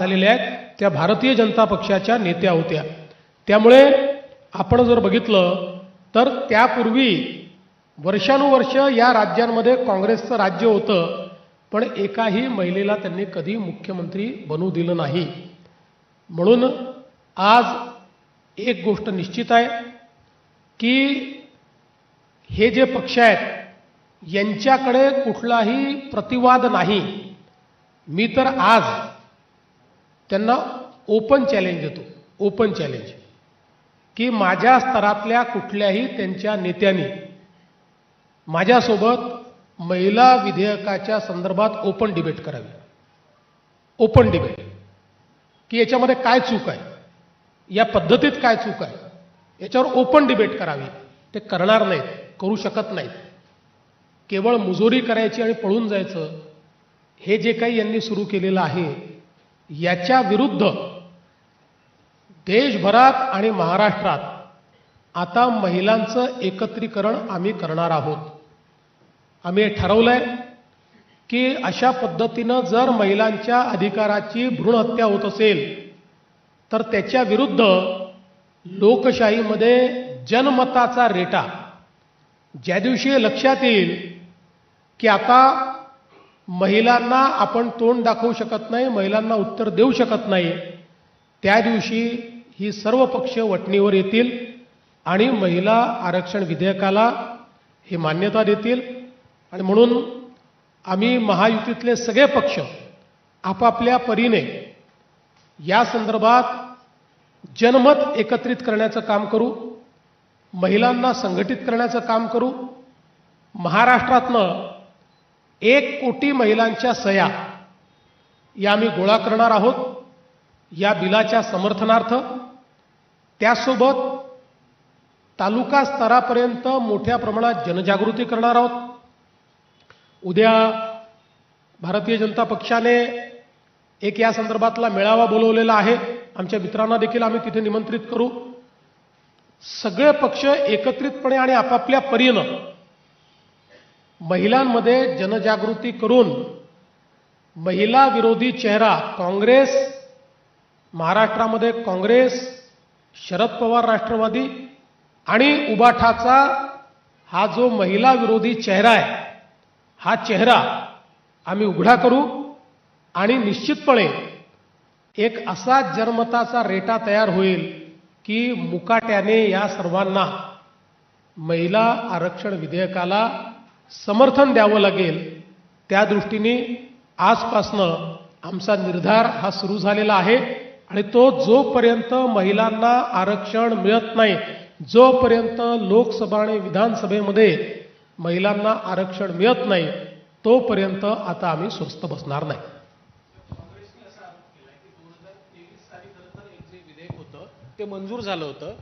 झालेल्या आहेत त्या भारतीय जनता पक्षाच्या नेत्या होत्या। त्यामुळे आपण जर बघितलं तर त्यापूर्वी वर्षानुवर्ष या राज्यांमध्ये काँग्रेसचं राज्य होतं, पण एकाही महिलेला त्यांनी कधी मुख्यमंत्री बनवू दिलं नाही। म्हणून आज एक गोष्ट निश्चित आहे की हे जे पक्ष आहेत यांच्याकडे कुठलाही प्रतिवाद नाही। मी तर आज त्यांना ओपन चॅलेंज देतो, ओपन चॅलेंज, की माझ्या स्तरातल्या कुठल्याही त्यांच्या नेत्यांनी माझ्यासोबत महिला विधेयकाच्या संदर्भात ओपन डिबेट करावी। ओपन डिबेट की याच्यामध्ये काय चूक आहे, या पद्धतीत काय चूक आहे, याच्यावर ओपन डिबेट करावी। ते करणार नाहीत, करू शकत नाहीत। केवळ मुजोरी करायची आणि पळून जायचं, हे जे काही यांनी सुरू केलेलं आहे याच्या विरुद्ध देशभरात आणि महाराष्ट्रात आता महिलांचं एकत्रीकरण आम्ही करणार आहोत। आम्ही हे ठरवलंय की अशा पद्धतीनं जर महिलांच्या अधिकाराची भ्रूण हत्या होत असेल तर त्याच्या विरुद्ध लोकशाहीमध्ये जनमताचा रेटा ज्या दिवशी लक्षात येईल की आता महिलांना आपण तोंड दाखवू शकत नाही, महिलांना उत्तर देऊ शकत नाही, त्या दिवशी ही सर्व पक्ष वटणीवर येतील आणि महिला आरक्षण विधेयकाला हे मान्यता देतील। आणि म्हणून आम्ही महायुतीतले सगळे पक्ष आपापल्या परीने या संदर्भात जनमत एकत्रित करण्याचं काम करू, महिलांना संघटित करण्याचं काम करू। महाराष्ट्रातनं 1 कोटी महिलांच्या सह्या या आम्ही गोळा करणार आहोत या बिलाच्या समर्थनार्थ। त्यासोबत तालुका स्तरापर्यंत मोठ्या प्रमाणात जनजागृती करणार आहोत। उद्या भारतीय जनता पक्षाने एक या संदर्भातला मेळावा बोलवलेला आहे, आमच्या मित्रांना देखील आम्ही तिथे निमंत्रित करू। सगळे पक्ष एकत्रितपणे आणि आपापल्या परीनं महिलांमध्ये जनजागृती करून महिला विरोधी चेहरा काँग्रेस, महाराष्ट्रामध्ये काँग्रेस, शरद पवार राष्ट्रवादी आणि उबाठाचा हा जो महिला विरोधी चेहरा आहे, हा चेहरा आम्ही उघडा करू आणि निश्चितपणे एक असा जनमताचा रेटा तयार होईल की मुकाट्याने या सर्वांना महिला आरक्षण विधेयकाला समर्थन द्यावं लागेल। त्या दृष्टीने आजपासनं आमचा निर्धार हा सुरू झालेला आहे आणि तो जोपर्यंत महिलांना आरक्षण मिळत नाही, जोपर्यंत लोकसभा आणि विधानसभेमध्ये महिलांना आरक्षण मिळत नाही, तोपर्यंत आता आम्ही स्वस्थ बसणार नाही। ते मंजूर झालं होतं,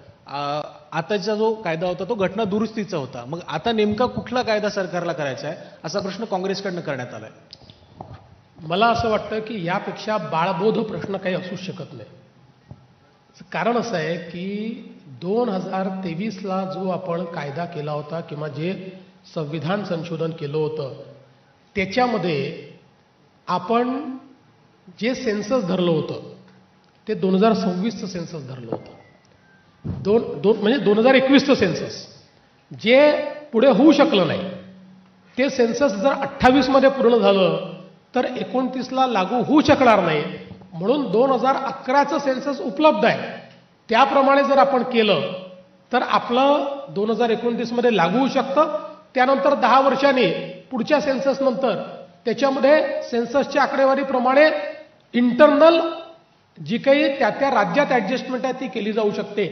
आताचा जो कायदा होता तो घटना दुरुस्तीचा होता। मग आता नेमका कुठला कायदा सरकारला करायचा आहे असा प्रश्न काँग्रेसकडनं करण्यात आलाय। मला असं वाटतं की यापेक्षा बाळबोध प्रश्न काही असू शकत नाही। कारण असं आहे की 2023ला जो आपण कायदा केला होता किंवा जे संविधान संशोधन केलं होतं त्याच्यामध्ये आपण जे सेन्सस धरलं होतं ते 2026चं सेन्सस धरलं होतं। म्हणजे 2021चं सेन्सस जे पुढे होऊ शकलं नाही, ते सेन्सस जर 28मध्ये पूर्ण झालं तर 29ला लागू होऊ शकणार नाही। म्हणून 2011चं सेन्सस उपलब्ध आहे, त्याप्रमाणे जर आपण केलं तर आपलं 2029मध्ये लागू होऊ शकतं। त्यानंतर 10 वर्षांनी पुढच्या सेन्सस नंतर त्याच्यामध्ये सेन्ससच्या आकडेवारीप्रमाणे इंटरनल जी काही त्या राज्यात ॲडजस्टमेंट आहे ती केली जाऊ शकते।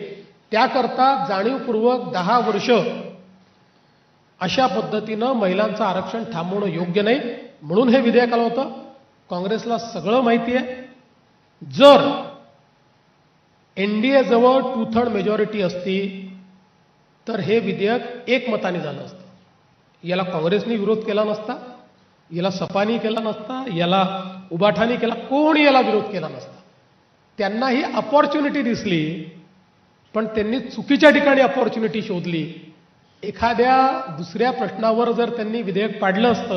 त्याकरता जाणीवपूर्वक 10 वर्ष अशा पद्धतीनं महिलांचं आरक्षण थांबवणं योग्य नाही, म्हणून हे विधेयक आलं होतं। काँग्रेसला सगळं माहिती आहे, जर NDA जवळ 2/3 मेजॉरिटी असती तर हे विधेयक एकमताने झालं असतं। याला काँग्रेसने विरोध केला नसता, याला सपानी केला नसता, याला उबाठानी केला, कोणी याला विरोध केला नसता। त्यांना ही अपॉर्च्युनिटी दिसली, पण त्यांनी चुकीच्या ठिकाणी अपॉर्च्युनिटी शोधली। एखाद्या दुसऱ्या प्रश्नावर जर त्यांनी विधेयक पाडलं असतं